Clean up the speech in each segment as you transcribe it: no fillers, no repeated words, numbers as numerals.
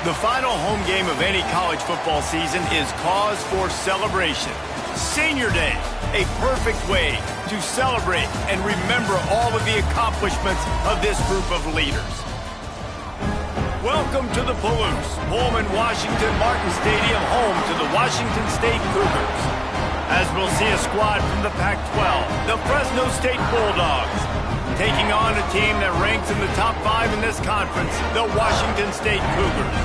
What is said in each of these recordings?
The final home game of any college football season is cause for celebration. Senior Day, a perfect way to celebrate and remember all of the accomplishments of this group of leaders. Welcome to the Palouse, Pullman, Washington Martin Stadium, home to the Washington State Cougars. As we'll see a squad from the Pac-12, the Fresno State Bulldogs, taking on a team that ranks in the top 5 in this conference, the Washington State Cougars.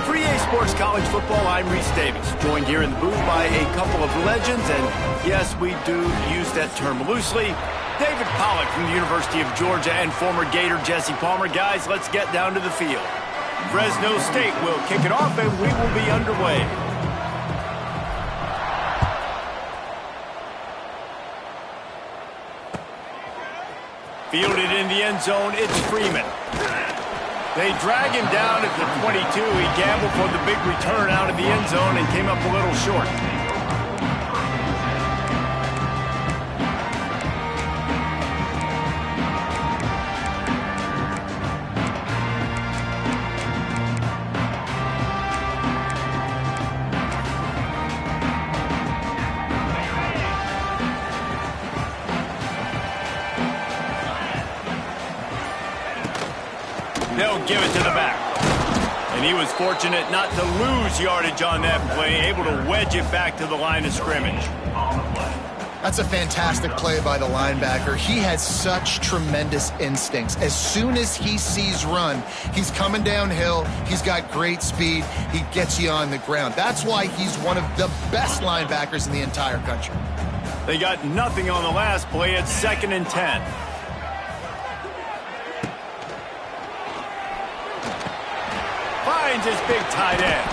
For EA Sports College Football, I'm Reese Davis, joined here in the booth by a couple of legends, and yes, we do use that term loosely. David Pollack from the University of Georgia and former Gator Jesse Palmer. Guys, let's get down to the field. Fresno State will kick it off, and we will be underway. Fielded in the end zone, it's Freeman. They drag him down at the 22. He gambled for the big return out of the end zone and came up a little short. They'll give it to the back. And he was fortunate not to lose yardage on that play, able to wedge it back to the line of scrimmage. That's a fantastic play by the linebacker. He has such tremendous instincts. As soon as he sees run, he's coming downhill. He's got great speed. He gets you on the ground. That's why he's one of the best linebackers in the entire country. They got nothing on the last play. It's 2nd and 10. Finds his big tight end.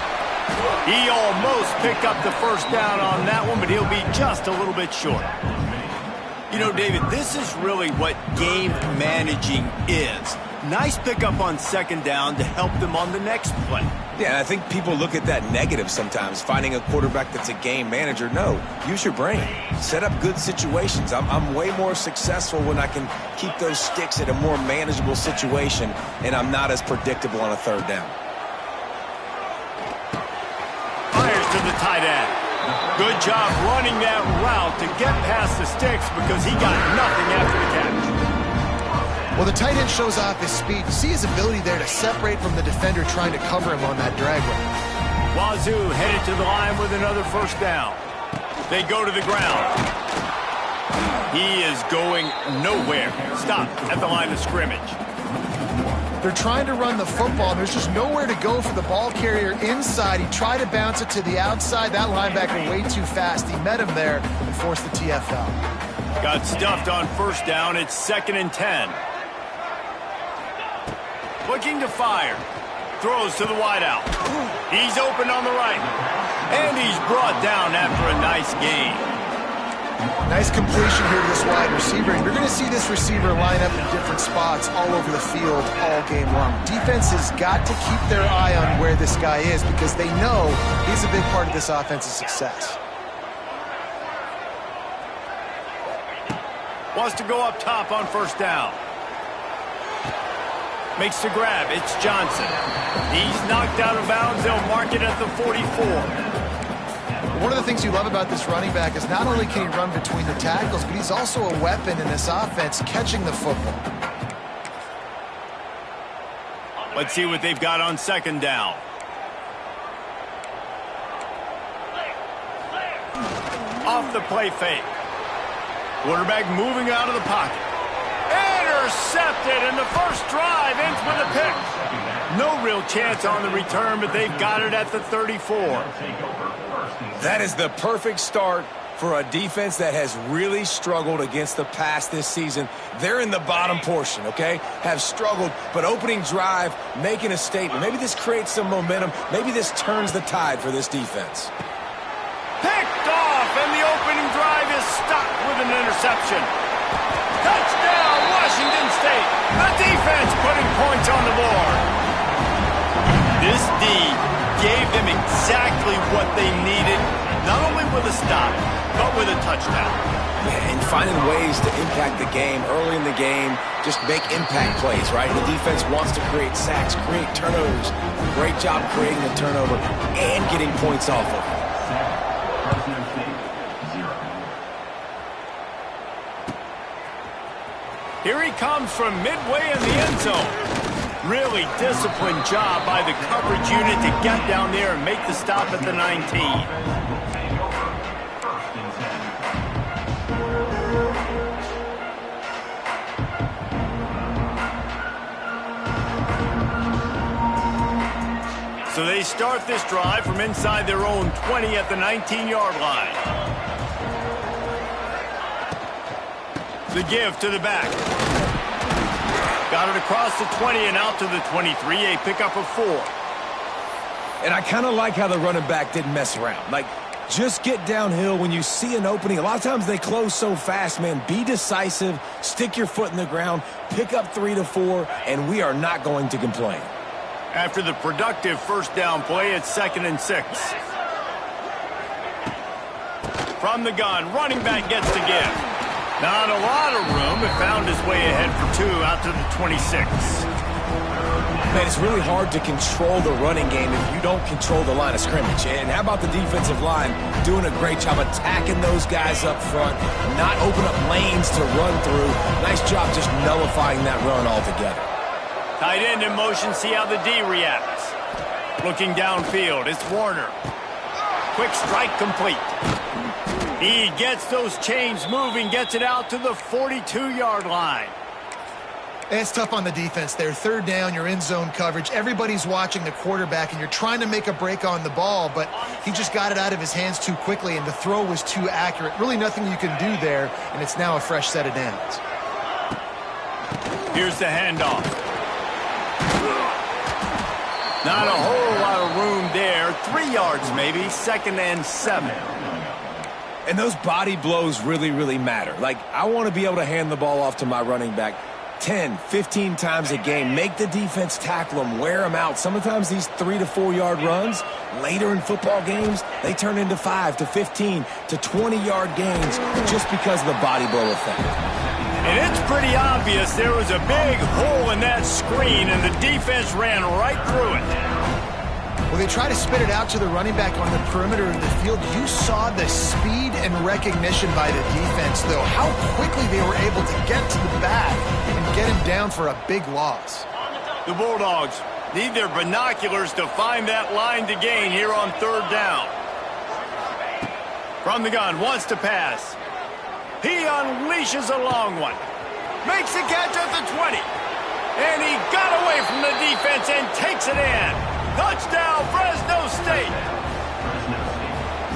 He almost picked up the first down on that one, but he'll be just a little bit short. You know, David, this is really what game managing is. Nice pickup on 2nd down to help them on the next play. Yeah, I think people look at that negative sometimes, finding a quarterback that's a game manager. No, use your brain. Set up good situations. I'm way more successful when I can keep those sticks at a more manageable situation, and I'm not as predictable on a 3rd down. To the tight end. Good job running that route to get past the sticks because he got nothing after the catch. Well, the tight end shows off his speed. You see his ability there to separate from the defender trying to cover him on that drag route. Wazoo headed to the line with another 1st down. They go to the ground. He is going nowhere. Stopped at the line of scrimmage. They're trying to run the football, and there's just nowhere to go for the ball carrier inside. He tried to bounce it to the outside. That linebacker way too fast. He met him there and forced the TFL. Got stuffed on 1st down. It's 2nd and 10. Looking to fire. Throws to the wideout. He's open on the right. And he's brought down after a nice gain. Nice completion here to this wide receiver. And you're going to see this receiver line up in different spots all over the field all game long. Defense has got to keep their eye on where this guy is because they know he's a big part of this offense's success. Wants to go up top on 1st down. Makes the grab. It's Johnson. He's knocked out of bounds. They'll mark it at the 44. One of the things you love about this running back is not only can he run between the tackles, but he's also a weapon in this offense catching the football. Let's see what they've got on 2nd down. Off the play fake. Quarterback moving out of the pocket. Intercepted, and the first drive ends with a pick. No real chance on the return, but they've got it at the 34. That is the perfect start for a defense that has really struggled against the pass this season. They're in the bottom portion, okay? Have struggled, but opening drive, making a statement. Maybe this creates some momentum. Maybe this turns the tide for this defense. Picked off, and the opening drive is stopped with an interception. Touchdown, Washington State. The defense putting points on the board. This D gave them exactly what they needed, not only with a stop, but with a touchdown. And finding ways to impact the game early in the game, just make impact plays, right? The defense wants to create sacks, create turnovers. Great job creating the turnover and getting points off of it. Here he comes from midway in the end zone. Really disciplined job by the coverage unit to get down there and make the stop at the 19. So they start this drive from inside their own 20 at the 19-yard line. The give to the back. Got it across the 20 and out to the 23, a pickup of 4. And I kind of like how the running back didn't mess around. Like, just get downhill when you see an opening. A lot of times they close so fast, man. Be decisive, stick your foot in the ground, pick up 3 to 4, and we are not going to complain. After the productive first down play, it's 2nd and 6. From the gun, running back gets the give. Not a lot of room, but found his way ahead for 2 out to the 26. Man, it's really hard to control the running game if you don't control the line of scrimmage. And how about the defensive line doing a great job attacking those guys up front, not open up lanes to run through. Nice job just nullifying that run altogether. Tight end in motion, see how the D reacts. Looking downfield, it's Warner. Quick strike complete. He gets those chains moving, gets it out to the 42-yard line. It's tough on the defense there. 3rd down, you're in zone coverage. Everybody's watching the quarterback, and you're trying to make a break on the ball, but he just got it out of his hands too quickly, and the throw was too accurate. Really nothing you can do there, and it's now a fresh set of downs. Here's the handoff. Not a whole lot of room there. 3 yards maybe, 2nd and 7. And those body blows really, really matter. Like, I want to be able to hand the ball off to my running back 10, 15 times a game. Make the defense tackle them, wear them out. Sometimes these 3 to 4 yard runs, later in football games, they turn into 5 to 15 to 20-yard gains just because of the body blow effect. And it's pretty obvious there was a big hole in that screen, and the defense ran right through it. Well, they try to spit it out to the running back on the perimeter of the field. You saw the speed and recognition by the defense, though. How quickly they were able to get to the back and get him down for a big loss. The Bulldogs need their binoculars to find that line to gain here on 3rd down. From the gun, wants to pass. He unleashes a long one. Makes the catch at the 20. And he got away from the defense and takes it in. Touchdown, Fresno State.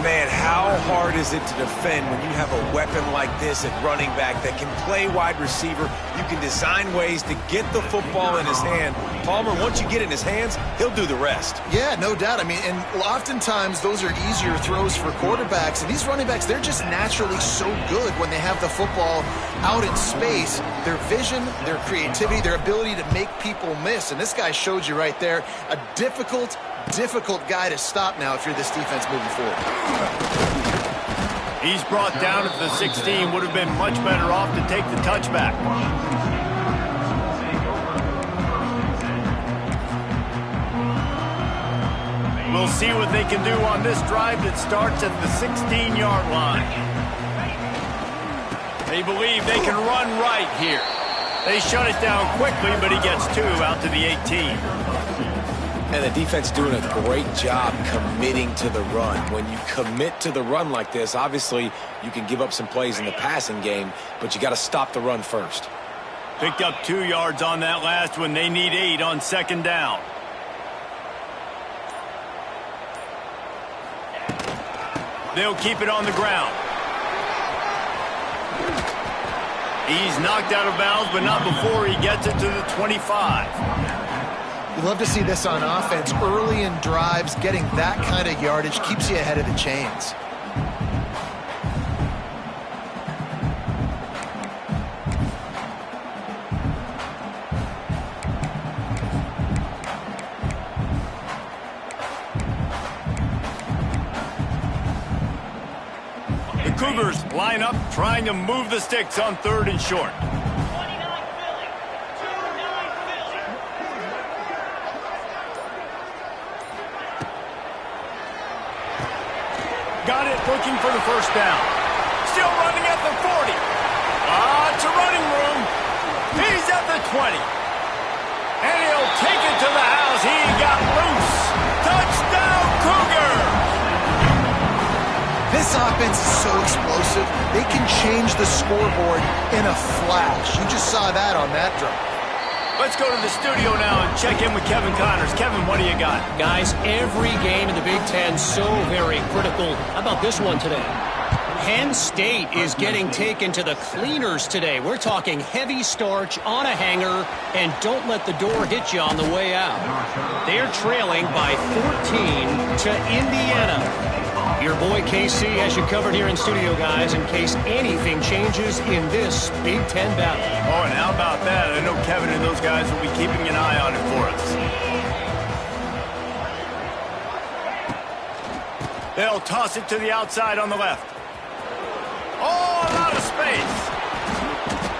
Man, how hard is it to defend when you have a weapon like this at running back that can play wide receiver? You can design ways to get the football in his hand. Palmer, once you get it in his hands, he'll do the rest. Yeah, no doubt. I mean, and oftentimes those are easier throws for quarterbacks. And these running backs, they're just naturally so good when they have the football out in space. Their vision, their creativity, their ability to make people miss. And this guy showed you right there a difficult guy to stop now if you're this defense moving forward. He's brought down at the 16. Would have been much better off to take the touchback. We'll see what they can do on this drive that starts at the 16-yard line. They believe they can run right here. They shut it down quickly, but he gets 2 out to the 18. And the defense doing a great job committing to the run. When you commit to the run like this, obviously you can give up some plays in the passing game, but you got to stop the run first. Picked up 2 yards on that last one. They need 8 on 2nd down. They'll keep it on the ground. He's knocked out of bounds, but not before he gets it to the 25. You love to see this on offense. Early in drives, getting that kind of yardage keeps you ahead of the chains. The The Cougars line up, trying to move the sticks on 3rd and short. Got it, looking for the first down. Still running at the 40. It's a running room. He's at the 20. And he'll take it to the house. He got loose. Touchdown, Cougars! This offense is so explosive, they can change the scoreboard in a flash. You just saw that on that drive. Let's go to the studio now and check in with Kevin Connors. Kevin, what do you got? Guys, every game in the Big Ten so very critical. How about this one today? Penn State is getting taken to the cleaners today. We're talking heavy starch on a hanger, and don't let the door hit you on the way out. They're trailing by 14 to Indiana. Your boy KC has you covered here in studio, guys, in case anything changes in this Big Ten battle. Oh, and how about that? I know Kevin and those guys will be keeping an eye on it for us. They'll toss it to the outside on the left. Oh, a lot of space.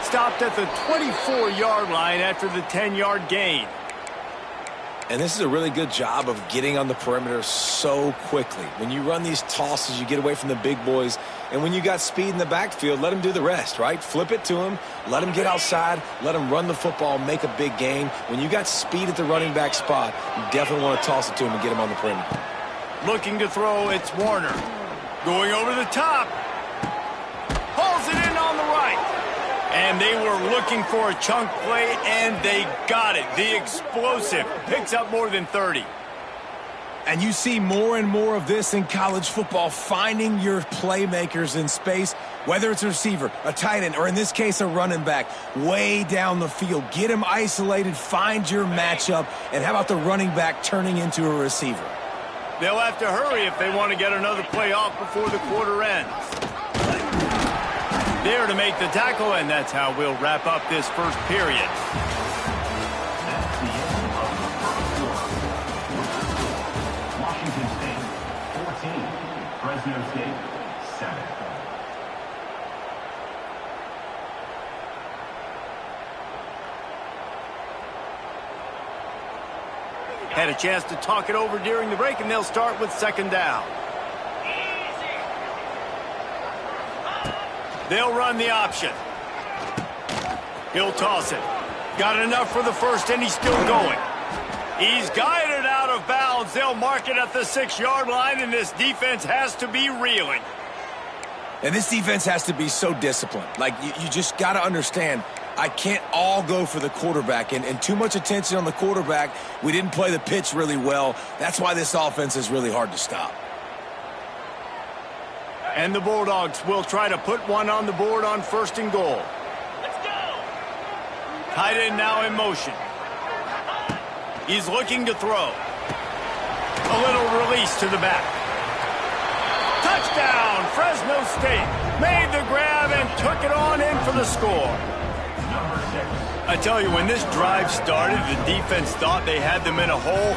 Stopped at the 24-yard line after the 10-yard gain. And this is a really good job of getting on the perimeter so quickly. When you run these tosses, you get away from the big boys. And when you got speed in the backfield, let them do the rest, right? Flip it to them, let them get outside, let them run the football, make a big gain. When you got speed at the running back spot, you definitely want to toss it to him and get him on the perimeter. Looking to throw, it's Warner. Going over the top. Pulls it in on the right. And they were looking for a chunk play, and they got it. The explosive picks up more than 30. And you see more and more of this in college football, finding your playmakers in space, whether it's a receiver, a tight end, or in this case, a running back, way down the field. Get them isolated, find your matchup, and how about the running back turning into a receiver? They'll have to hurry if they want to get another play off before the quarter ends. There to make the tackle, and that's how we'll wrap up this first period. That's the end of the first quarter. Washington State, 14. Fresno State, 7. Had a chance to talk it over during the break, and they'll start with 2nd down. They'll run the option. He'll toss it. Got enough for the first, and he's still going. He's guided out of bounds. They'll mark it at the 6-yard line, and this defense has to be reeling. And this defense has to be so disciplined. Like, you just got to understand, I can't all go for the quarterback. And too much attention on the quarterback. We didn't play the pitch really well. That's why this offense is really hard to stop. And the Bulldogs will try to put one on the board on 1st and goal. Let's go! Tight end now in motion. He's looking to throw. A little release to the back. Touchdown, Fresno State. Made the grab and took it on in for the score. I tell you, when this drive started, the defense thought they had them in a hole.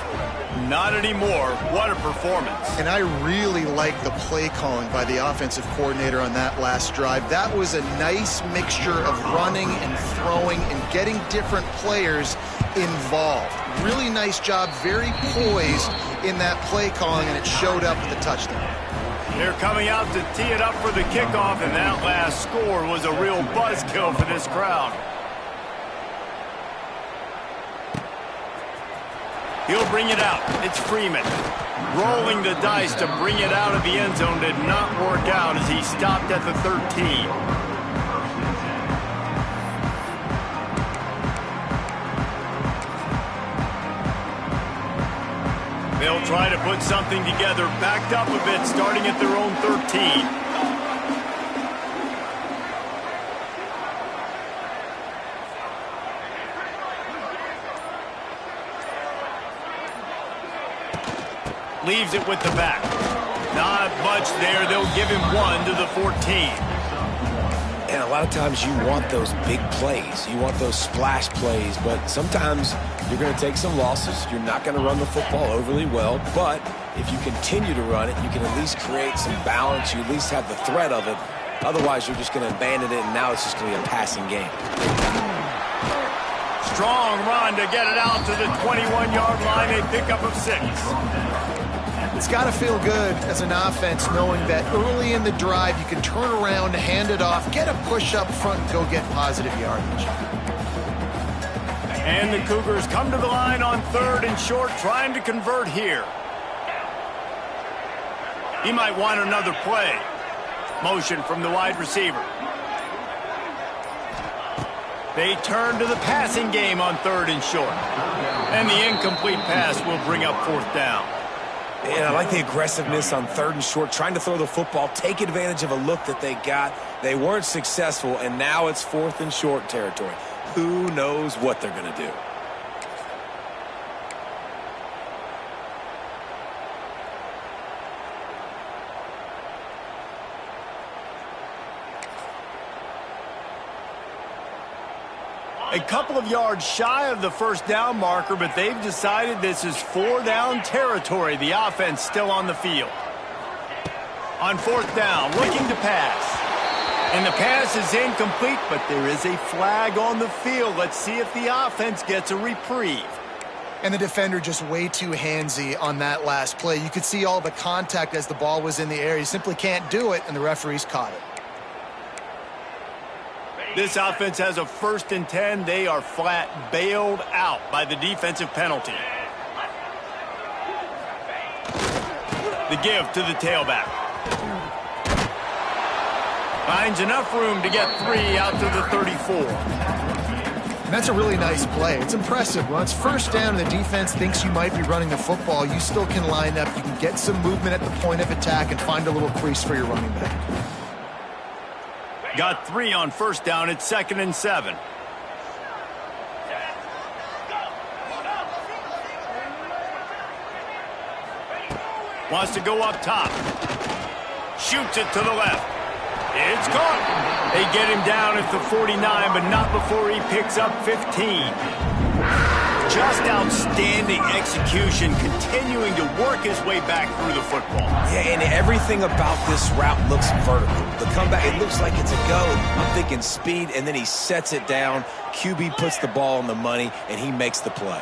Not anymore. What a performance. And I really like the play calling by the offensive coordinator on that last drive. That was a nice mixture of running and throwing and getting different players involved. Really nice job, very poised in that play calling, and it showed up with the touchdown. They're coming out to tee it up for the kickoff, and that last score was a real buzzkill for this crowd. He'll bring it out. It's Freeman. Rolling the dice to bring it out of the end zone did not work out as he stopped at the 13. They'll try to put something together, backed up a bit, starting at their own 13. Leaves it with the back. Not much there. They'll give him 1 to the 14. And a lot of times you want those big plays. You want those splash plays, but sometimes you're going to take some losses. You're not going to run the football overly well, but if you continue to run it, you can at least create some balance. You at least have the threat of it. Otherwise, you're just going to abandon it, and now it's just going to be a passing game. Strong run to get it out to the 21-yard line, a pickup of 6. It's got to feel good as an offense knowing that early in the drive you can turn around, hand it off, get a push up front, and go get positive yardage. And the Cougars come to the line on 3rd and short, trying to convert here. He might want another play. Motion from the wide receiver. They turn to the passing game on 3rd and short. And the incomplete pass will bring up 4th down. And I like the aggressiveness on 3rd and short, trying to throw the football, take advantage of a look that they got. They weren't successful, and now it's 4th and short territory. Who knows what they're going to do? A couple of yards shy of the 1st down marker, but they've decided this is 4-down territory. The offense still on the field. On 4th down, looking to pass. And the pass is incomplete, but there is a flag on the field. Let's see if the offense gets a reprieve. And the defender just way too handsy on that last play. You could see all the contact as the ball was in the air. He simply can't do it, and the referees caught it. This offense has a 1st and 10. They are flat bailed out by the defensive penalty. The give to the tailback. Finds enough room to get 3 out to the 34. And that's a really nice play. It's impressive. When it's 1st down and the defense thinks you might be running the football, you still can line up. You can get some movement at the point of attack and find a little crease for your running back. Got 3 on 1st down. It's 2nd and 7. Wants to go up top. Shoots it to the left. It's caught. They get him down at the 49, but not before he picks up 15. Just outstanding execution, continuing to work his way back through the football. Yeah, and everything about this route looks vertical. The comeback, it looks like it's a go. I'm thinking speed, and then he sets it down. QB puts the ball on the money, and he makes the play.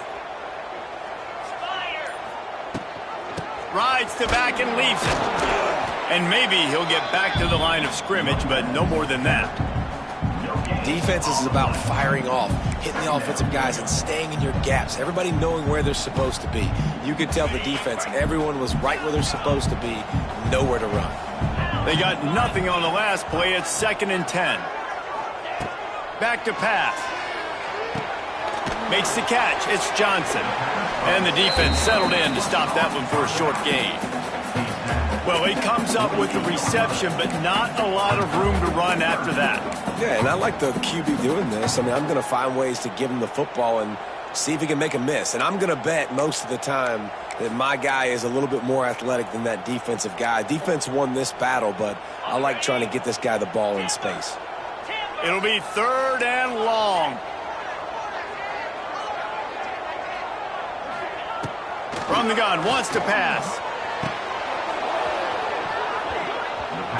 Rides to back and leaves it. And maybe he'll get back to the line of scrimmage, but no more than that. Defense is about firing off, hitting the offensive guys and staying in your gaps. Everybody knowing where they're supposed to be. You could tell the defense, everyone was right where they're supposed to be, nowhere to run. They got nothing on the last play. It's 2nd and 10. Back to pass. Makes the catch. It's Johnson. And the defense settled in to stop that one for a short gain. Well, he comes up with the reception, but not a lot of room to run after that. Yeah, and I like the QB doing this. I mean, I'm going to find ways to give him the football and see if he can make a miss. And I'm going to bet most of the time that my guy is a little bit more athletic than that defensive guy. Defense won this battle, but I like trying to get this guy the ball in space. It'll be 3rd and long. From the gun, wants to pass.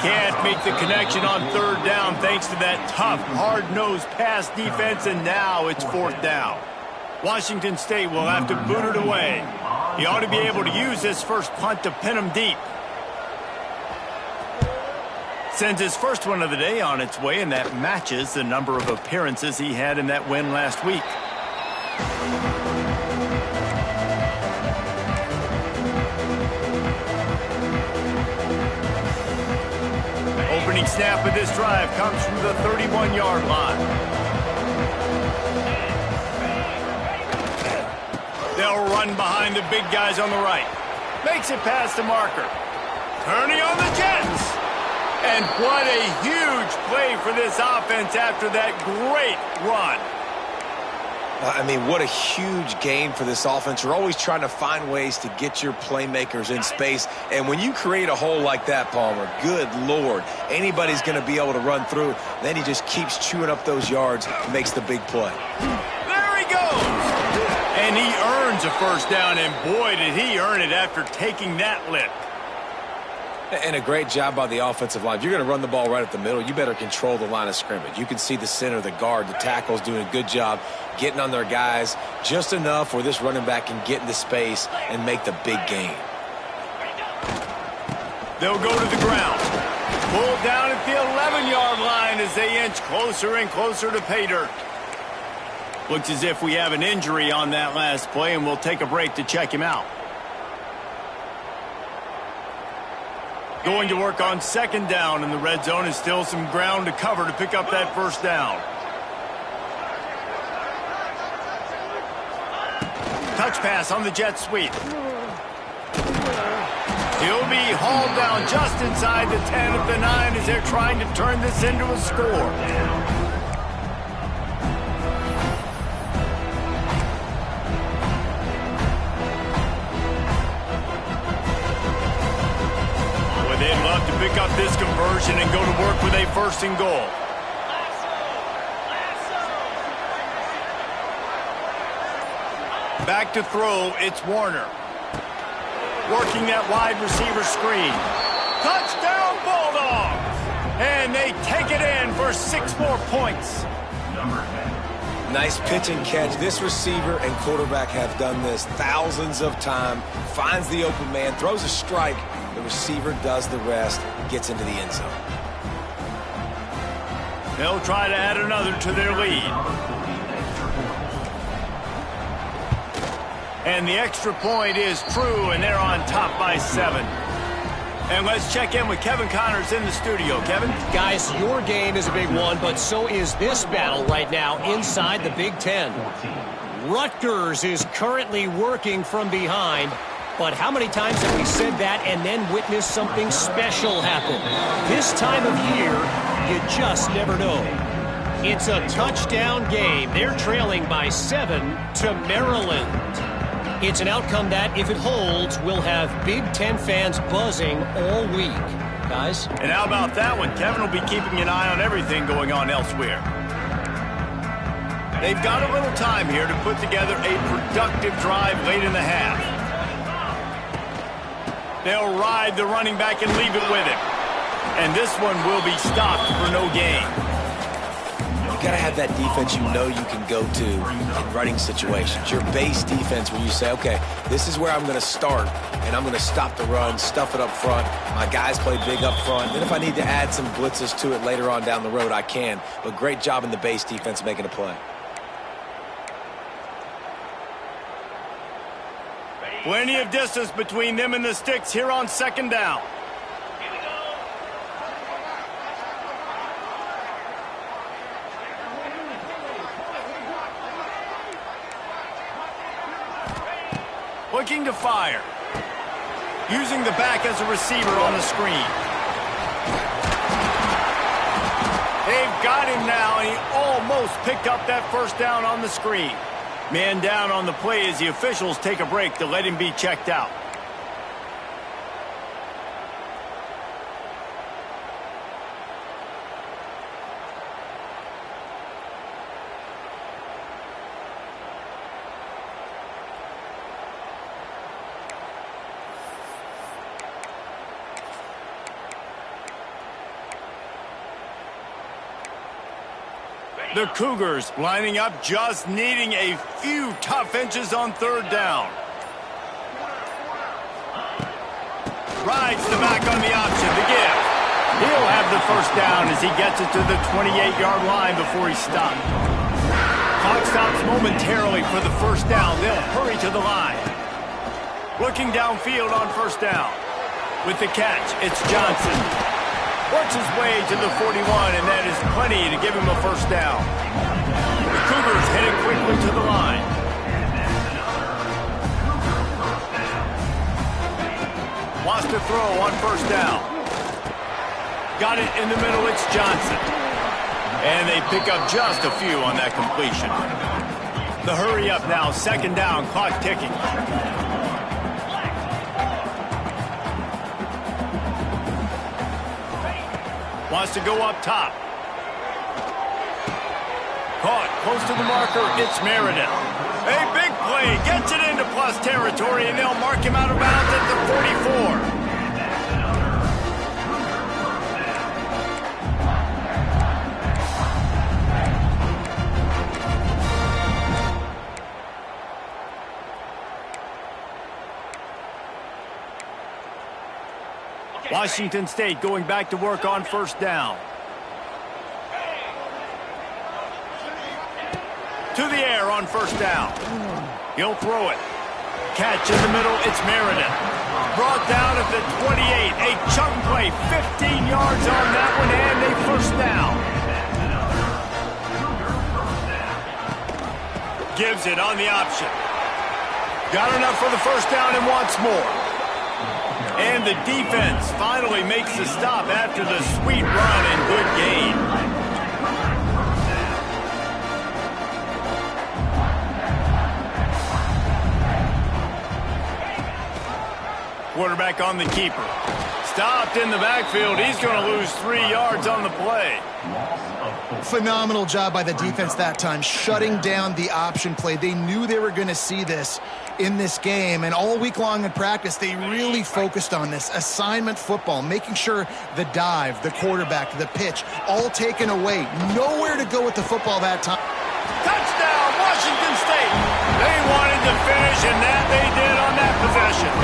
Can't make the connection on 3rd down thanks to that tough, hard-nosed pass defense, and now it's 4th down. Washington State will have to boot it away. He ought to be able to use this first punt to pin him deep. Sends his first one of the day on its way, and that matches the number of appearances he had in that win last week. Opening snap of this drive comes from the 31-yard line. They'll run behind the big guys on the right. Makes it past the marker. Turning on the Jets. And what a huge play for this offense after that great run. I mean, what a huge game for this offense. You're always trying to find ways to get your playmakers in space. And when you create a hole like that, Palmer, good Lord, anybody's going to be able to run through. Then he just keeps chewing up those yards and makes the big play. There he goes! And he earns a first down, and boy, did he earn it after taking that lick. And a great job by the offensive line. If you're going to run the ball right at the middle, you better control the line of scrimmage. You can see the center, the guard, the tackle's doing a good job getting on their guys just enough where this running back can get into space and make the big gain. They'll go to the ground. Pulled down at the 11-yard line as they inch closer and closer to pay dirt. Looks as if we have an injury on that last play, and we'll take a break to check him out. Going to work on second down in the red zone, and still some ground to cover to pick up that first down. Touch pass on the jet sweep. He'll be hauled down just inside the 10 at the 9 as they're trying to turn this into a score. They'd love to pick up this conversion and go to work with a first and goal. Back to throw, it's Warner. Working that wide receiver screen. Touchdown Bulldogs! And they take it in for 6 more points. Nice pitch and catch. This receiver and quarterback have done this thousands of times. Finds the open man, throws a strike. The receiver does the rest, gets into the end zone. They'll try to add another to their lead. And the extra point is true, and they're on top by 7. And let's check in with Kevin Connors in the studio. Kevin? Guys, your game is a big one, but so is this battle right now inside the Big Ten. Rutgers is currently working from behind. But how many times have we said that and then witnessed something special happen? This time of year, you just never know. It's a touchdown game. They're trailing by 7 to Maryland. It's an outcome that, if it holds, will have Big Ten fans buzzing all week. Guys? And how about that one? Kevin will be keeping an eye on everything going on elsewhere. They've got a little time here to put together a productive drive late in the half. They'll ride the running back and leave it with him. And this one will be stopped for no gain. You got to have that defense you know you can go to in running situations. Your base defense where you say, okay, this is where I'm going to start, and I'm going to stop the run, stuff it up front. My guys play big up front. Then if I need to add some blitzes to it later on down the road, I can. But great job in the base defense making a play. Plenty of distance between them and the sticks here on second down. Looking to fire. Using the back as a receiver on the screen. They've got him now, and he almost picked up that first down on the screen. Man down on the play as the officials take a break to let him be checked out. The Cougars lining up, just needing a few tough inches on third down. Rides the back on the option to give. He'll have the first down as he gets it to the 28-yard line before he's stopped. Clock stops momentarily for the first down. They'll hurry to the line. Looking downfield on first down. With the catch, it's Johnson. Works his way to the 41, and that is plenty to give him a first down. The Cougars headed quickly to the line. Wants to throw on first down. Got it in the middle, it's Johnson. And they pick up just a few on that completion. The hurry up now, second down, clock ticking. Wants to go up top. Caught close to the marker, it's Meredith. A big play, gets it into plus territory, and they'll mark him out of bounds at the 44. Washington State going back to work on first down. To the air on first down. He'll throw it. Catch in the middle, it's Meredith. Brought down at the 28. A chunk play, 15 yards on that one, and a first down. Gives it on the option. Got enough for the first down and wants more. And the defense finally makes the stop after the sweet run and good gain. Quarterback on the keeper. Stopped in the backfield. He's going to lose 3 yards on the play. Phenomenal job by the defense that time, shutting down the option play. They knew they were going to see this in this game, and all week long in practice, they really focused on this assignment football, making sure the dive, the quarterback, the pitch, all taken away. Nowhere to go with the football that time. Touchdown, Washington State. They wanted to finish, and that they did on that possession.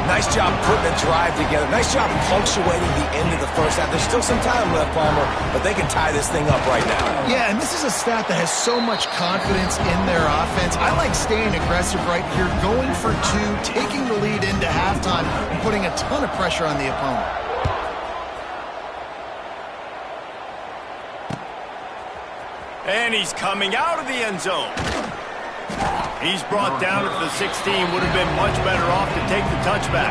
Nice job putting the drive together. Nice job punctuating the end of the first half. There's still some time left, Palmer, but they can tie this thing up right now. Yeah, and this is a staff that has so much confidence in their offense. I like staying aggressive right here, going for two, taking the lead into halftime, and putting a ton of pressure on the opponent. And he's coming out of the end zone. He's brought down at the 16. Would have been much better off to take the touchback.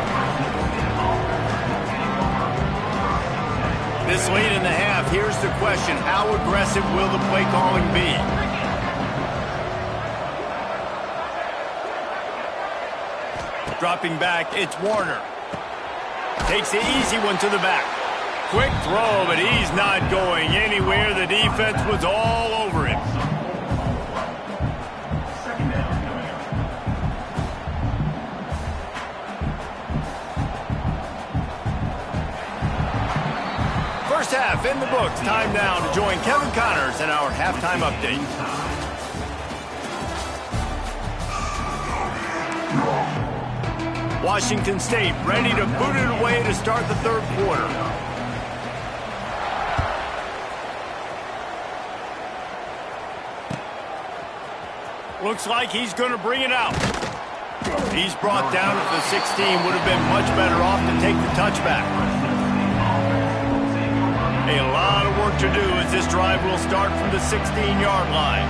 This late in the half, here's the question. How aggressive will the play calling be? Dropping back, it's Warner. Takes the easy one to the back. Quick throw, but he's not going anywhere. The defense was all over him. First half in the books. Time now to join Kevin Connors in our halftime update. Washington State ready to boot it away to start the third quarter. Looks like he's going to bring it out. He's brought down at the 16. Would have been much better off to take the touchback. A lot of work to do as this drive will start from the 16-yard line.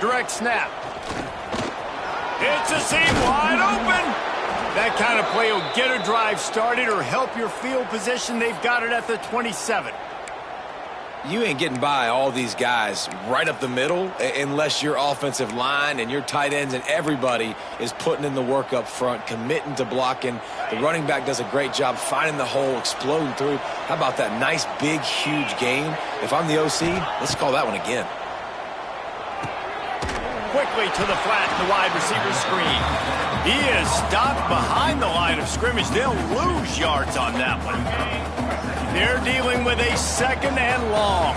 Direct snap. It's a seam wide open. That kind of play will get a drive started or help your field position. They've got it at the 27. You ain't getting by all these guys right up the middle unless your offensive line and your tight ends and everybody is putting in the work up front, committing to blocking. The running back does a great job finding the hole, exploding through. How about that nice, big, huge gain? If I'm the OC, let's call that one again. Quickly to the flat, the wide receiver screen. He is stopped behind the line of scrimmage. They'll lose yards on that one. They're dealing with a second and long.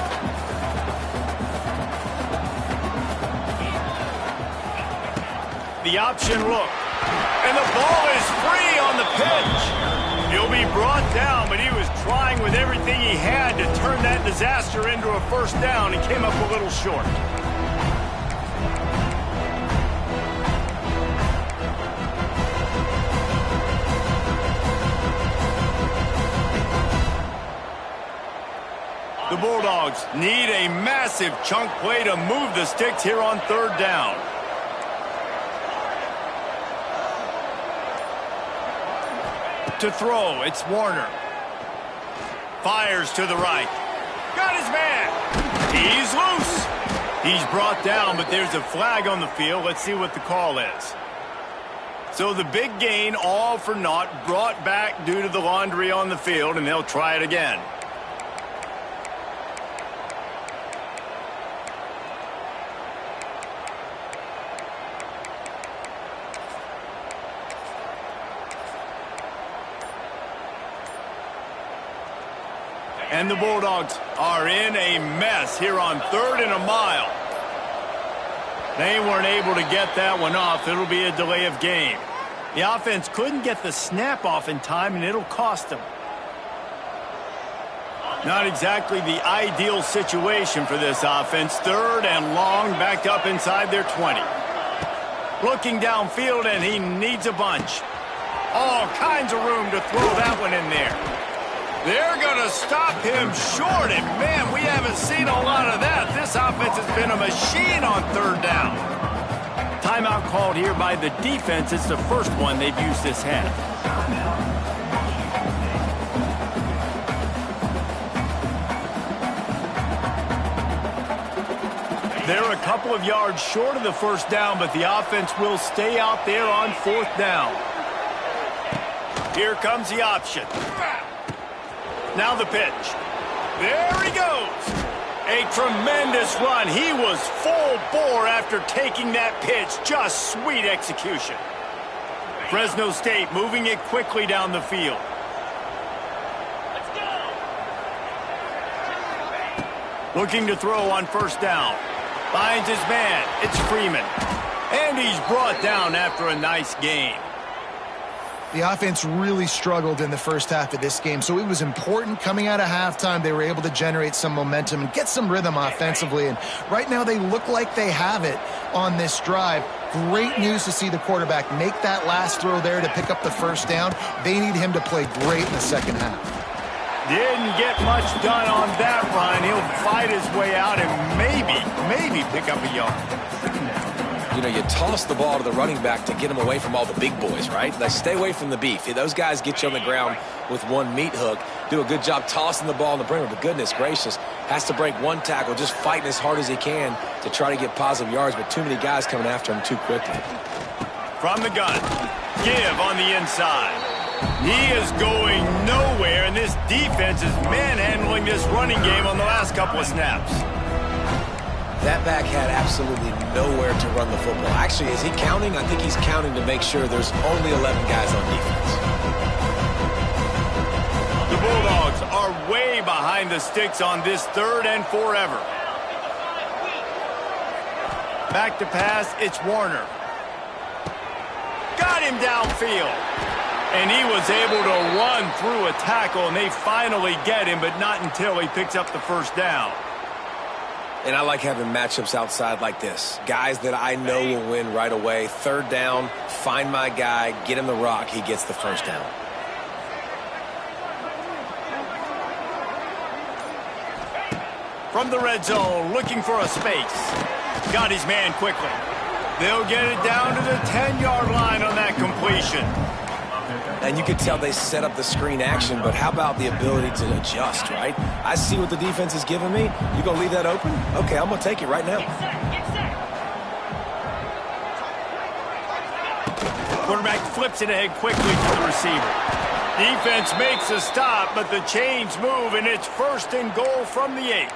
The option look. And the ball is free on the pitch. He'll be brought down, but he was trying with everything he had to turn that disaster into a first down and came up a little short. The Bulldogs need a massive chunk play to move the sticks here on third down. To throw, it's Warner. Fires to the right. Got his man. He's loose. He's brought down, but there's a flag on the field. Let's see what the call is. So the big gain, all for naught, brought back due to the laundry on the field, and they'll try it again. And the Bulldogs are in a mess here on 3rd and a mile. They weren't able to get that one off. It'll be a delay of game. The offense couldn't get the snap off in time, and it'll cost them. Not exactly the ideal situation for this offense. 3rd and long, backed up inside their 20. Looking downfield, and he needs a bunch. All kinds of room to throw that one in there. They're going to stop him short, and man, we haven't seen a lot of that. This offense has been a machine on 3rd down. Timeout called here by the defense. It's the first one they've used this half. They're a couple of yards short of the first down, but the offense will stay out there on 4th down. Here comes the option. Now the pitch. There he goes. A tremendous run. He was full bore after taking that pitch. Just sweet execution. Fresno State moving it quickly down the field. Looking to throw on 1st down. Finds his man. It's Freeman. And he's brought down after a nice gain. The offense really struggled in the first half of this game, so it was important coming out of halftime. They were able to generate some momentum and get some rhythm offensively, and right now they look like they have it on this drive. Great news to see the quarterback make that last throw there to pick up the 1st down. They need him to play great in the second half. Didn't get much done on that run. He'll fight his way out and maybe pick up a yard. You know, you toss the ball to the running back to get him away from all the big boys, right? Like, stay away from the beef. Those guys get you on the ground with one meat hook. Do a good job tossing the ball in the perimeter, but goodness gracious, has to break one tackle, just fighting as hard as he can to try to get positive yards, but too many guys coming after him too quickly. From the gun, give on the inside. He is going nowhere, and this defense is manhandling this running game on the last couple of snaps. That back had absolutely nowhere to run the football. Actually, is he counting? I think he's counting to make sure there's only 11 guys on defense. The Bulldogs are way behind the sticks on this 3rd and forever. Back to pass, it's Warner. Got him downfield. And he was able to run through a tackle, and they finally get him, but not until he picks up the 1st down. And I like having matchups outside like this. Guys that I know will win right away. 3rd down, find my guy, get him the rock, he gets the 1st down. From the red zone, looking for a space. Got his man quickly. They'll get it down to the 10-yard line on that completion. And you could tell they set up the screen action, but how about the ability to adjust, right? I see what the defense is giving me. You gonna leave that open? Okay, I'm gonna take it right now. Quarterback flips it ahead quickly to the receiver. Defense makes a stop, but the chains move, and it's 1st and goal from the 8.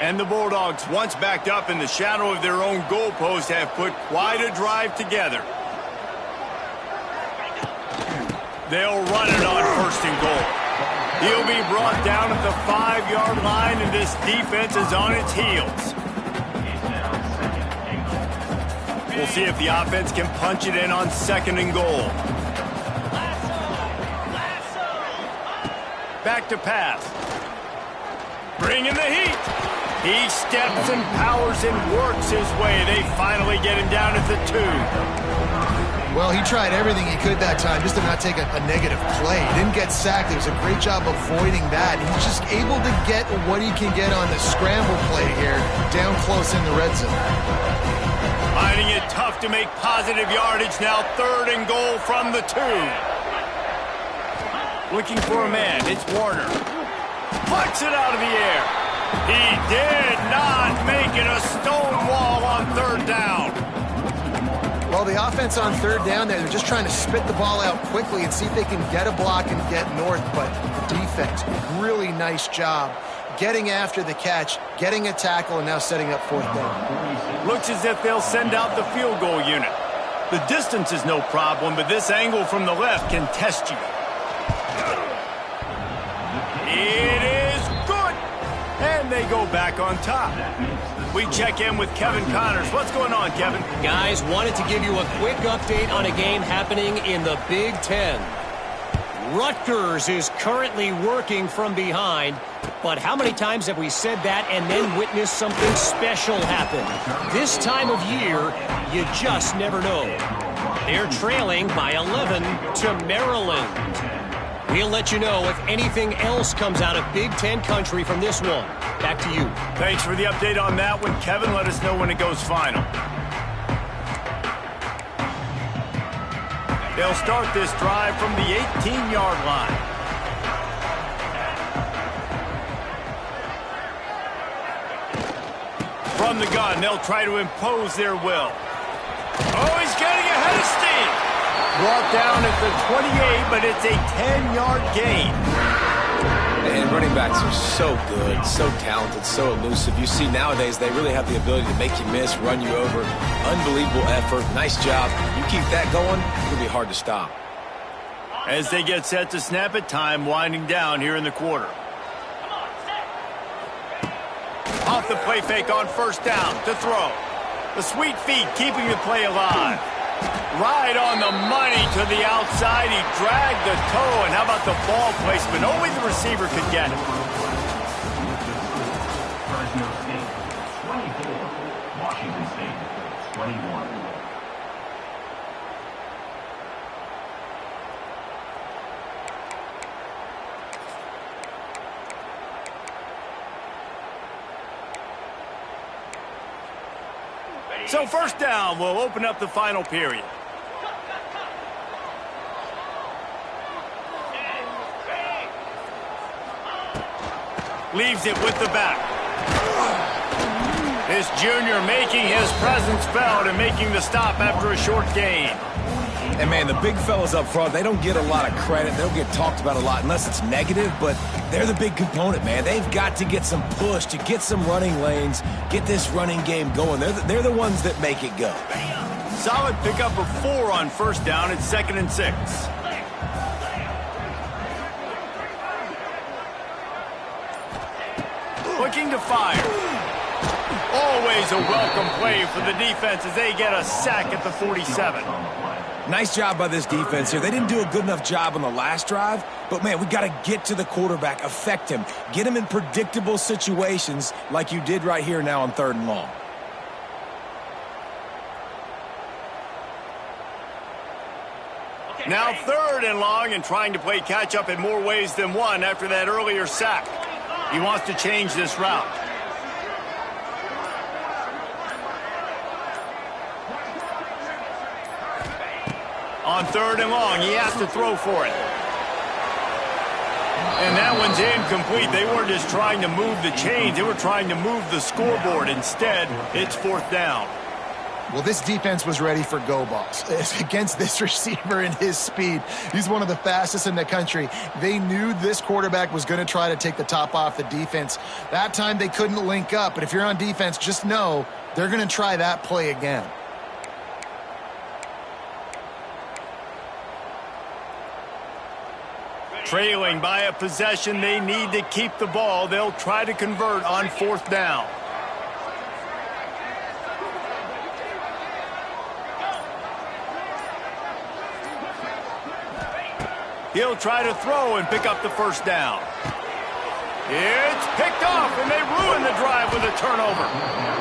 And the Bulldogs, once backed up in the shadow of their own goalpost, have put quite a drive together. They'll run it on 1st and goal. He'll be brought down at the 5-yard line, and this defense is on its heels. We'll see if the offense can punch it in on 2nd and goal. Back to pass. Bringing the heat. He steps and powers and works his way. They finally get him down at the 2. Well, he tried everything he could that time just to not take a negative play. He didn't get sacked. It was a great job avoiding that. He's just able to get what he can get on the scramble play here down close in the red zone. Finding it tough to make positive yardage now. 3rd and goal from the 2. Looking for a man. It's Warner. Flicks it out of the air. He did not make it a stone wall on 3rd down. Well, the offense on 3rd down there, they're just trying to spit the ball out quickly and see if they can get a block and get north. But the defense, really nice job getting after the catch, getting a tackle, and now setting up 4th down. Looks as if they'll send out the field goal unit. The distance is no problem, but this angle from the left can test you. It is good. And they go back on top. We check in with Kevin Connors. What's going on, Kevin? Guys, wanted to give you a quick update on a game happening in the Big Ten. Rutgers is currently working from behind, but how many times have we said that and then witnessed something special happen? This time of year, you just never know. They're trailing by 11 to Maryland. We'll let you know if anything else comes out of Big Ten country from this one. Back to you. Thanks for the update on that one, Kevin. Let us know when it goes final. They'll start this drive from the 18-yard line. From the gun, they'll try to impose their will. Oh, he's getting ahead of steam. Brought down at the 28, but it's a 10-yard gain. And running backs are so good, so talented, so elusive. You see nowadays they really have the ability to make you miss, run you over. Unbelievable effort. Nice job. You keep that going, it'll be hard to stop. As they get set to snap it, time winding down here in the quarter. Off the play fake on 1st down to throw. The sweet feet keeping the play alive. Right on the money to the outside. He dragged the toe, and how about the ball placement? Only the receiver could get it. Fresno State 24, Washington State 21. So 1st down will open up the final period. Leaves it with the back. This junior making his presence felt and making the stop after a short gain. And, man, the big fellas up front, they don't get a lot of credit. They don't get talked about a lot unless it's negative, but they're the big component, man. They've got to get some push, to get some running lanes, get this running game going. They're the ones that make it go. Solid pickup of 4 on 1st down. It's 2nd and 6. Looking to fire. Always a welcome play for the defense as they get a sack at the 47. Nice job by this defense here. They didn't do a good enough job on the last drive, but, man, we got to get to the quarterback, affect him, get him in predictable situations like you did right here now on 3rd and long. Now 3rd and long and trying to play catch-up in more ways than one after that earlier sack. He wants to change this route. On 3rd and long, he has to throw for it. And that one's incomplete. They weren't just trying to move the chains. They were trying to move the scoreboard. Instead, it's 4th down. Well, this defense was ready for go balls. Against this receiver and his speed, he's one of the fastest in the country. They knew this quarterback was going to try to take the top off the defense. That time they couldn't link up, but if you're on defense, just know they're going to try that play again. Trailing by a possession, they need to keep the ball. They'll try to convert on 4th down. He'll try to throw and pick up the 1st down. It's picked off, and they ruin the drive with a turnover.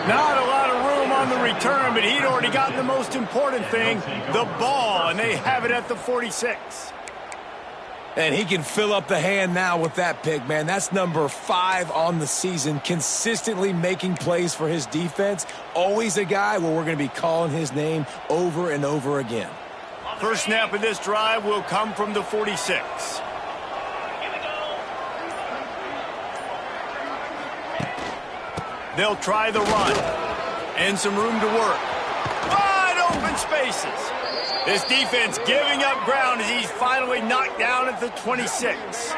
Not a lot of room on the return, but he'd already gotten the most important thing, the ball, and they have it at the 46. And he can fill up the hand now with that pick, man. That's number 5 on the season, consistently making plays for his defense. Always a guy where we're going to be calling his name over and over again. First snap of this drive will come from the 46. They'll try the run. And some room to work. Wide open spaces. This defense giving up ground as he's finally knocked down at the 26.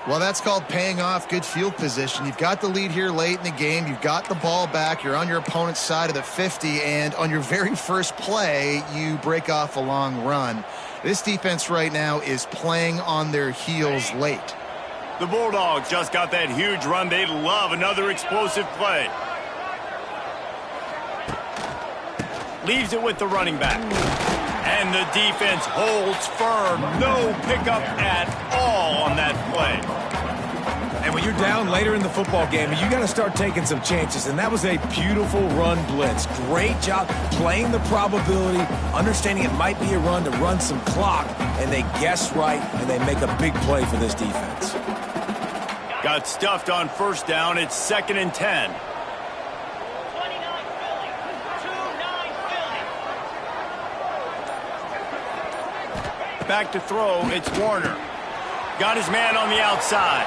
Well, that's called paying off good field position. You've got the lead here late in the game. You've got the ball back. You're on your opponent's side of the 50, and on your very first play, you break off a long run. This defense right now is playing on their heels late. The Bulldogs just got that huge run. They love another explosive play. Leaves it with the running back. And the defense holds firm. No pickup at all on that play. And when you're down later in the football game, you got to start taking some chances. And that was a beautiful run blitz. Great job playing the probability, understanding it might be a run to run some clock. And they guess right, and they make a big play for this defense. Got stuffed on first down. It's 2nd and 10. Back to throw, it's Warner. Got his man on the outside.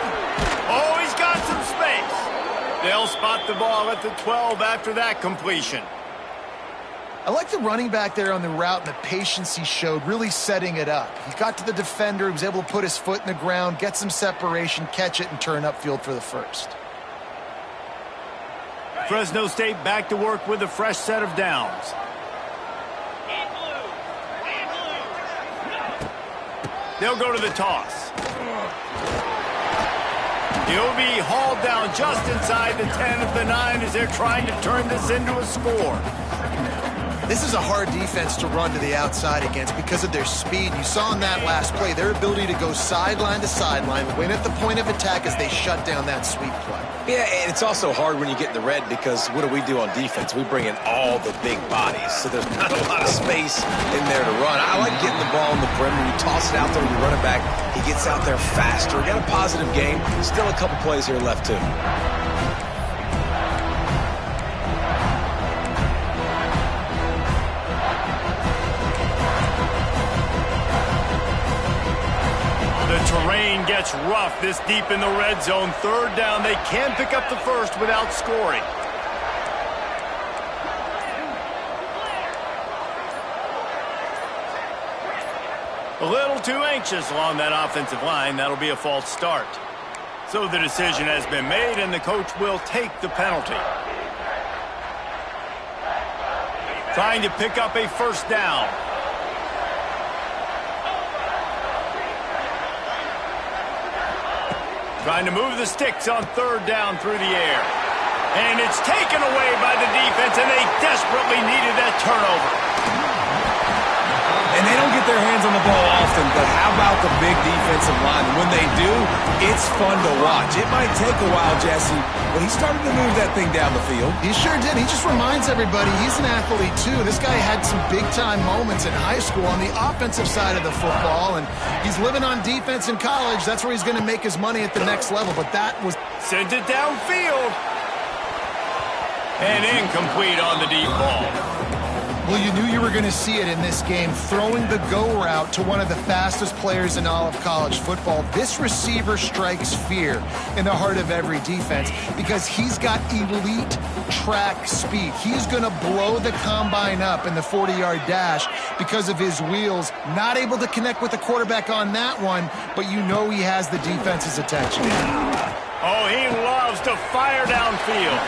Oh, he's got some space. They'll spot the ball at the 12 after that completion. I like the running back there on the route and the patience he showed, really setting it up. He got to the defender, he was able to put his foot in the ground, get some separation, catch it, and turn upfield for the first. Fresno State back to work with a fresh set of downs. They'll go to the toss. He'll be hauled down just inside the 10 of the 9 as they're trying to turn this into a score. This is a hard defense to run to the outside against because of their speed. You saw in that last play their ability to go sideline to sideline, win at the point of attack as they shut down that sweep play. Yeah, and it's also hard when you get in the red because what do on defense? We bring in all the big bodies, so there's not a lot of space in there to run. I like getting the ball in the perimeter. You toss it out there, you run it back. He gets out there faster. Got a positive game. Still a couple plays here left, too. Terrain gets rough this deep in the red zone. 3rd down. They can pick up the first without scoring. A little too anxious along that offensive line. That'll be a false start. So the decision has been made, and the coach will take the penalty. Trying to pick up a first down. Trying to move the sticks on 3rd down through the air. And it's taken away by the defense, and they desperately needed that turnover. And they don't get their hands on the ball often, but how about the big defensive line? When they do, it's fun to watch. It might take a while, Jesse, but he started to move that thing down the field. He sure did. He just reminds everybody he's an athlete, too. This guy had some big-time moments in high school on the offensive side of the football, and he's living on defense in college. That's where he's going to make his money at the next level, but that was... Sent it downfield. And incomplete on the deep ball. Well, you knew you were going to see it in this game, throwing the go route to one of the fastest players in all of college football. This receiver strikes fear in the heart of every defense because he's got elite track speed. He's going to blow the combine up in the 40-yard dash because of his wheels. Not able to connect with the quarterback on that one, but you know he has the defense's attention. Oh, he loves to fire downfield.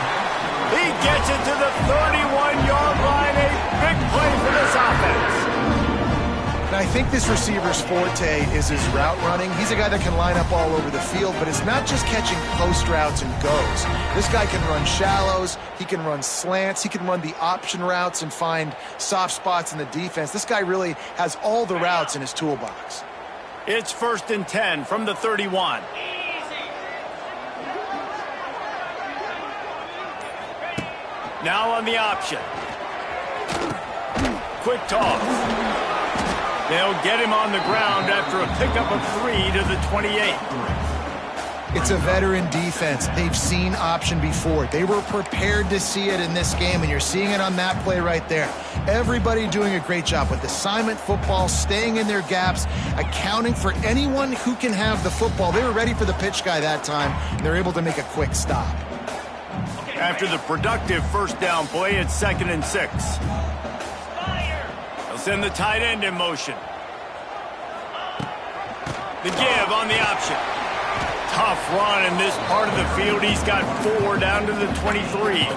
He gets it to the 31-yard line. A big play for this offense. And I think this receiver's forte is his route running. He's a guy that can line up all over the field, but it's not just catching post routes and goes. This guy can run shallows. He can run slants. He can run the option routes and find soft spots in the defense. This guy really has all the routes in his toolbox. It's 1st and 10 from the 31. Now on the option. Quick toss. They'll get him on the ground after a pickup of 3 to the 28. It's a veteran defense. They've seen option before. They were prepared to see it in this game, and you're seeing it on that play right there. Everybody doing a great job with assignment football, staying in their gaps, accounting for anyone who can have the football. They were ready for the pitch guy that time, and they're able to make a quick stop. After the productive first down play, it's 2nd and 6. They'll send the tight end in motion. The give on the option. Tough run in this part of the field. He's got 4 down to the 23.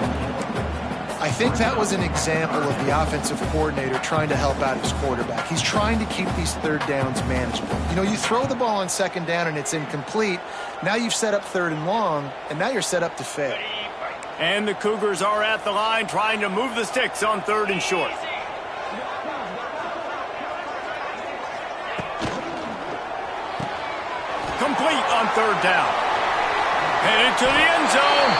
I think that was an example of the offensive coordinator trying to help out his quarterback. He's trying to keep these third downs manageable. You know, you throw the ball on 2nd down and it's incomplete. Now you've set up 3rd and long, and now you're set up to fail. And the Cougars are at the line trying to move the sticks on 3rd and short. Complete on 3rd down. Headed to the end zone.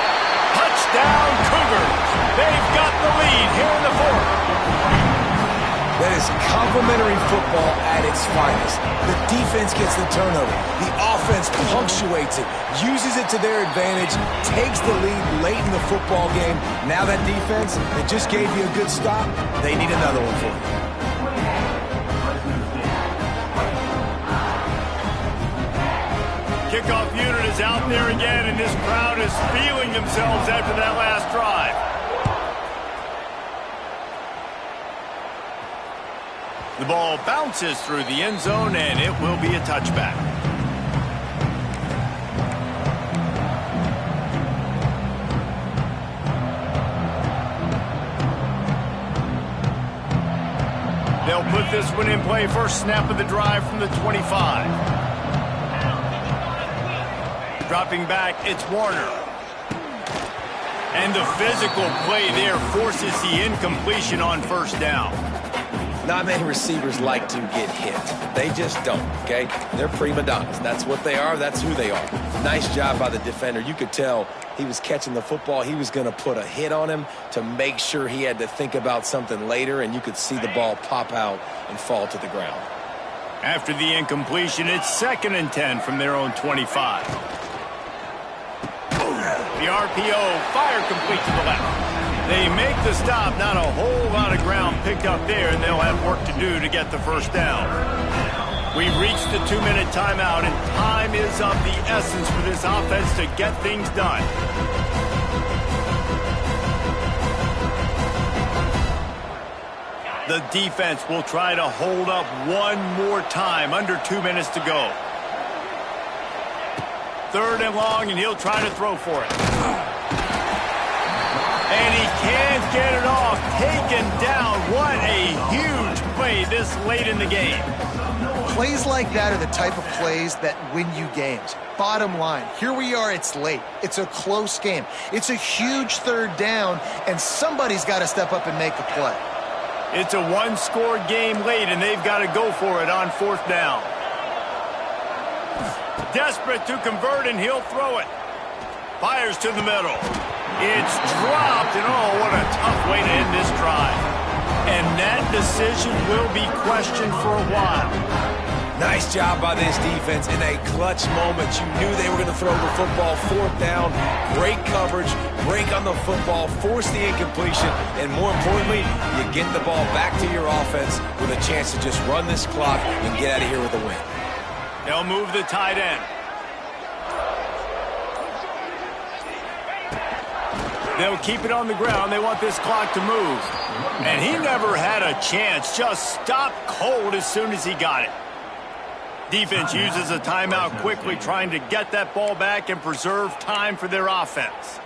Touchdown, Cougars. They've got the lead here in the 4th. That is complimentary football at its finest. The defense gets the turnover. The offense punctuates it, uses it to their advantage, takes the lead late in the football game. Now that defense that just gave you a good stop, they need another one for you. Kickoff unit is out there again, and this crowd is feeling themselves after that last drive. The ball bounces through the end zone, and it will be a touchback. They'll put this one in play. First snap of the drive from the 25. Dropping back, it's Warner. And the physical play there forces the incompletion on 1st down. Not many receivers like to get hit. They just don't, okay? They're prima donnas. That's what they are. That's who they are. Nice job by the defender. You could tell he was catching the football. He was going to put a hit on him to make sure he had to think about something later, and you could see the ball pop out and fall to the ground. After the incompletion, it's 2nd and 10 from their own 25. The RPO, fire complete to the left. They make the stop, not a whole lot of ground picked up there, and they'll have work to do to get the 1st down. We've reached the 2-minute timeout, and time is of the essence for this offense to get things done. The defense will try to hold up one more time, under 2 minutes to go. 3rd and long, and he'll try to throw for it. And he can't get it off. Taken down. What a huge play this late in the game. Plays like that are the type of plays that win you games. Bottom line, here we are, it's late. It's a close game. It's a huge 3rd down, and somebody's got to step up and make a play. It's a one-score game late, and they've got to go for it on 4th down. Desperate to convert, and he'll throw it. Fires to the middle. It's dropped, and oh, what a tough way to end this drive. And that decision will be questioned for a while. Nice job by this defense in a clutch moment. You knew they were going to throw the football. 4th down, great coverage, break on the football, force the incompletion, and more importantly, you get the ball back to your offense with a chance to just run this clock and get out of here with a win. They'll move the tight end. They'll keep it on the ground. They want this clock to move. And he never had a chance. Just stopped cold as soon as he got it. Defense uses a timeout quickly, trying to get that ball back and preserve time for their offense.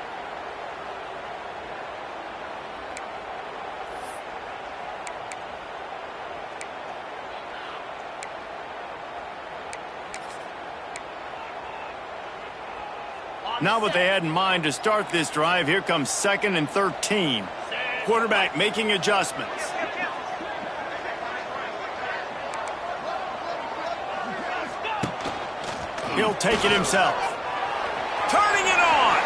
Not what they had in mind to start this drive. Here comes 2nd and 13. Quarterback making adjustments. He'll take it himself. Turning it on.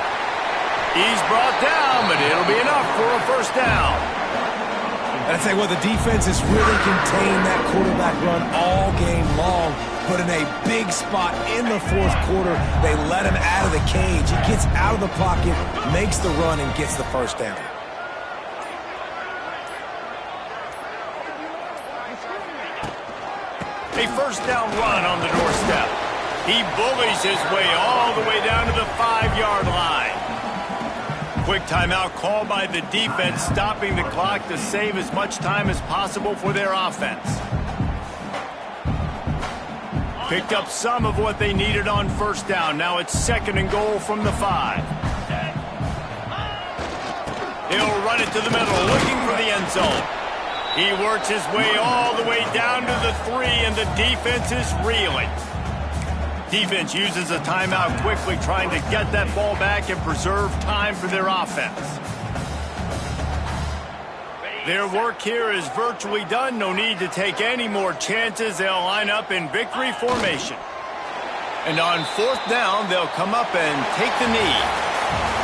He's brought down, but it'll be enough for a first down. And I tell you what, the defense has really contained that quarterback run all game long. But in a big spot in the fourth quarter, they let him out of the cage. He gets out of the pocket, makes the run, and gets the first down. A first down run on the doorstep. He bullies his way all the way down to the 5-yard line. Quick timeout called by the defense, stopping the clock to save as much time as possible for their offense. Picked up some of what they needed on first down. Now it's 2nd and goal from the 5. He'll run it to the middle, looking for the end zone. He works his way all the way down to the 3, and the defense is reeling. Defense uses a timeout quickly, trying to get that ball back and preserve time for their offense. Their work here is virtually done. No need to take any more chances. They'll line up in victory formation. And on 4th down, they'll come up and take the knee.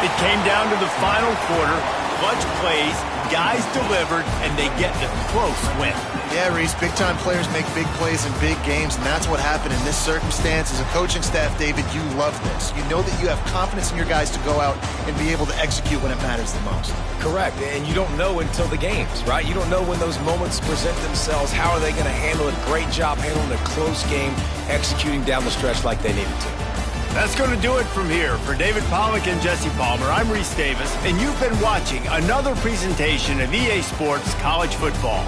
It came down to the final quarter. Clutch plays, guys delivered, and they get the close win. Yeah, Reese, big-time players make big plays in big games, and that's what happened in this circumstance. As a coaching staff, David, you love this. You know that you have confidence in your guys to go out and be able to execute when it matters the most. Correct, and you don't know until the games, right? You don't know when those moments present themselves. How are they going to handle it? Great job handling a close game, executing down the stretch like they needed to. That's going to do it from here. For David Pollack and Jesse Palmer, I'm Reese Davis, and you've been watching another presentation of EA Sports College Football.